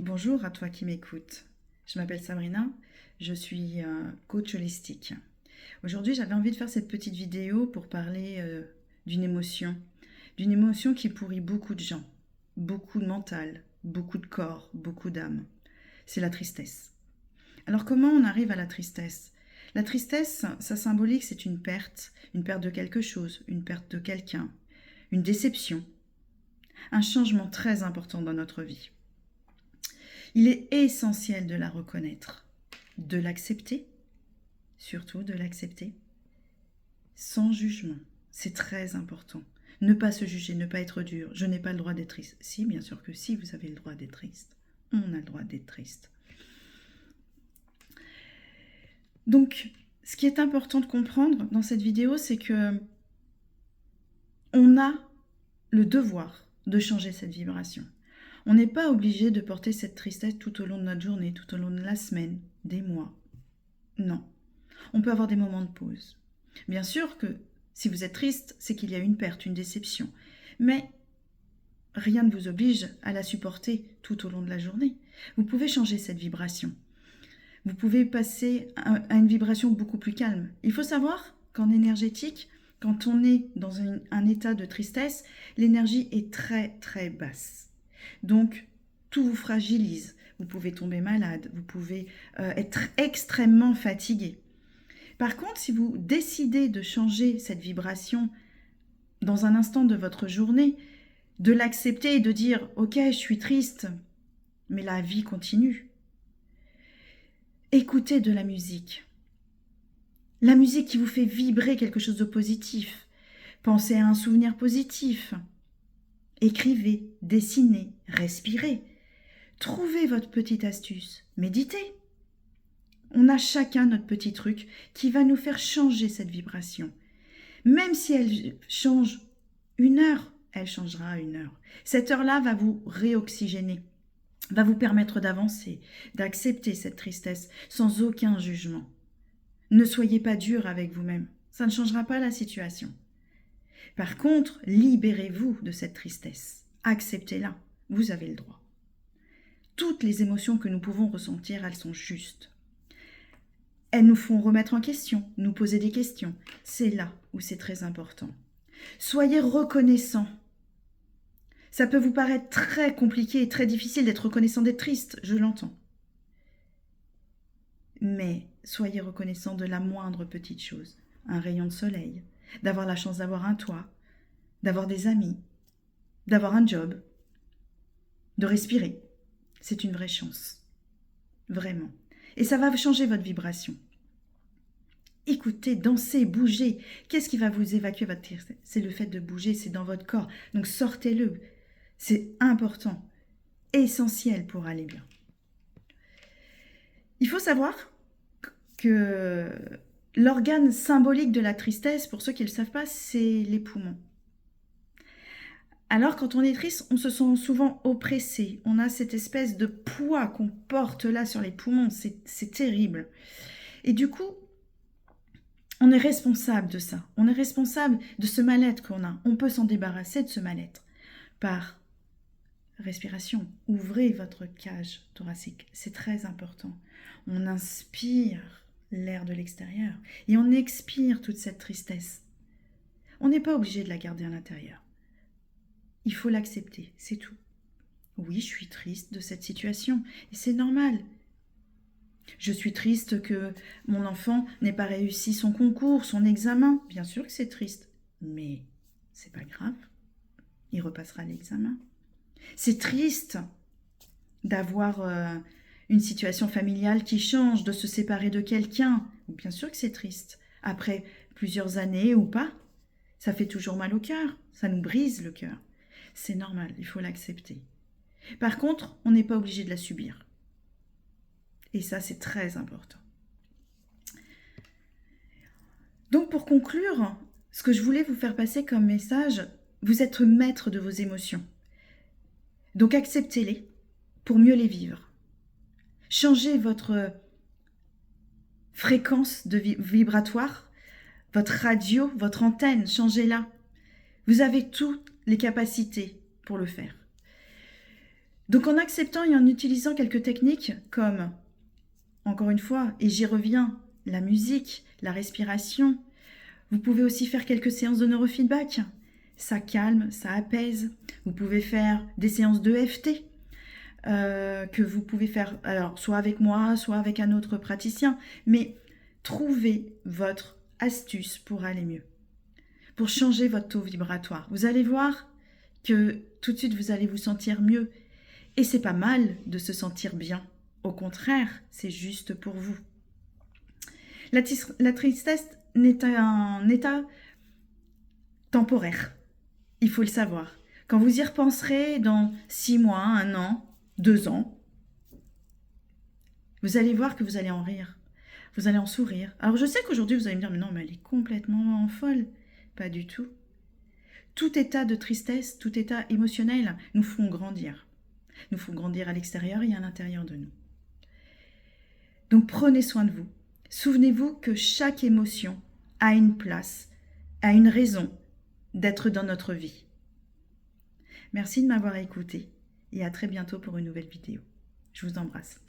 Bonjour à toi qui m'écoutes. Je m'appelle Sabrina, je suis coach holistique. Aujourd'hui, j'avais envie de faire cette petite vidéo pour parler d'une émotion qui pourrit beaucoup de gens, beaucoup de mental, beaucoup de corps, beaucoup d'âme. C'est la tristesse. Alors comment on arrive à la tristesse? La tristesse, sa symbolique, c'est une perte de quelque chose, une perte de quelqu'un, une déception, un changement très important dans notre vie. Il est essentiel de la reconnaître, de l'accepter, surtout de l'accepter, sans jugement. C'est très important. Ne pas se juger, ne pas être dur. Je n'ai pas le droit d'être triste. Si, bien sûr que si, vous avez le droit d'être triste. On a le droit d'être triste. Donc, ce qui est important de comprendre dans cette vidéo, c'est que on a le devoir de changer cette vibration. On n'est pas obligé de porter cette tristesse tout au long de notre journée, tout au long de la semaine, des mois. Non. On peut avoir des moments de pause. Bien sûr que si vous êtes triste, c'est qu'il y a une perte, une déception. Mais rien ne vous oblige à la supporter tout au long de la journée. Vous pouvez changer cette vibration. Vous pouvez passer à une vibration beaucoup plus calme. Il faut savoir qu'en énergétique, quand on est dans un état de tristesse, l'énergie est très très basse. Donc, tout vous fragilise. Vous pouvez tomber malade, vous pouvez être extrêmement fatigué. Par contre, si vous décidez de changer cette vibration dans un instant de votre journée, de l'accepter et de dire « Ok, je suis triste, mais la vie continue ». Écoutez de la musique. La musique qui vous fait vibrer quelque chose de positif. Pensez à un souvenir positif. Écrivez, dessinez, respirez. Trouvez votre petite astuce. Méditez. On a chacun notre petit truc qui va nous faire changer cette vibration. Même si elle change 1 heure, elle changera 1 heure. Cette heure-là va vous réoxygéner, va vous permettre d'avancer, d'accepter cette tristesse sans aucun jugement. Ne soyez pas dur avec vous-même, ça ne changera pas la situation. Par contre, libérez-vous de cette tristesse. Acceptez-la, vous avez le droit. Toutes les émotions que nous pouvons ressentir, elles sont justes. Elles nous font remettre en question, nous poser des questions. C'est là où c'est très important. Soyez reconnaissants. Ça peut vous paraître très compliqué et très difficile d'être reconnaissant, d'être triste, je l'entends. Mais soyez reconnaissants de la moindre petite chose. Un rayon de soleil, d'avoir la chance d'avoir un toit, d'avoir des amis, d'avoir un job, de respirer. C'est une vraie chance. Vraiment. Et ça va changer votre vibration. Écoutez, dansez, bougez. Qu'est-ce qui va vous évacuer votre tristesse? C'est le fait de bouger, c'est dans votre corps. Donc sortez-le. C'est important, essentiel pour aller bien. Il faut savoir que l'organe symbolique de la tristesse, pour ceux qui ne le savent pas, c'est les poumons. Alors quand on est triste, on se sent souvent oppressé. On a cette espèce de poids qu'on porte là sur les poumons. C'est terrible. Et du coup, on est responsable de ça. On est responsable de ce mal-être qu'on a. On peut s'en débarrasser de ce mal-être par respiration. Ouvrez votre cage thoracique. C'est très important. On inspire l'air de l'extérieur et on expire toute cette tristesse. On n'est pas obligé de la garder à l'intérieur. Il faut l'accepter, c'est tout. Oui, je suis triste de cette situation et c'est normal. Je suis triste que mon enfant n'ait pas réussi son concours, son examen. Bien sûr que c'est triste, mais c'est pas grave. Il repassera l'examen. C'est triste d'avoir une situation familiale qui change, de se séparer de quelqu'un. Bien sûr que c'est triste. Après plusieurs années ou pas, ça fait toujours mal au cœur. Ça nous brise le cœur. C'est normal, il faut l'accepter. Par contre, on n'est pas obligé de la subir. Et ça, c'est très important. Donc, pour conclure, ce que je voulais vous faire passer comme message, vous êtes maître de vos émotions. Donc, acceptez-les pour mieux les vivre. Changez votre fréquence vibratoire, votre radio, votre antenne, changez-la. Vous avez toutes les capacités pour le faire. Donc en acceptant et en utilisant quelques techniques comme, encore une fois, et j'y reviens, la musique, la respiration, vous pouvez aussi faire quelques séances de neurofeedback. Ça calme, ça apaise. Vous pouvez faire des séances de EFT que vous pouvez faire alors soit avec moi, soit avec un autre praticien. Mais trouvez votre astuce pour aller mieux, pour changer votre taux vibratoire. Vous allez voir que tout de suite vous allez vous sentir mieux. Et c'est pas mal de se sentir bien. Au contraire, c'est juste pour vous. La tristesse n'est un état temporaire. Il faut le savoir. Quand vous y repenserez dans 6 mois, 1 an, 2 ans, vous allez voir que vous allez en rire. Vous allez en sourire. Alors je sais qu'aujourd'hui vous allez me dire, mais non, mais elle est complètement folle. Pas du tout. Tout état de tristesse, tout état émotionnel nous font grandir. Nous font grandir à l'extérieur et à l'intérieur de nous. Donc prenez soin de vous. Souvenez-vous que chaque émotion a une place, a une raison d'être dans notre vie. Merci de m'avoir écouté et à très bientôt pour une nouvelle vidéo. Je vous embrasse.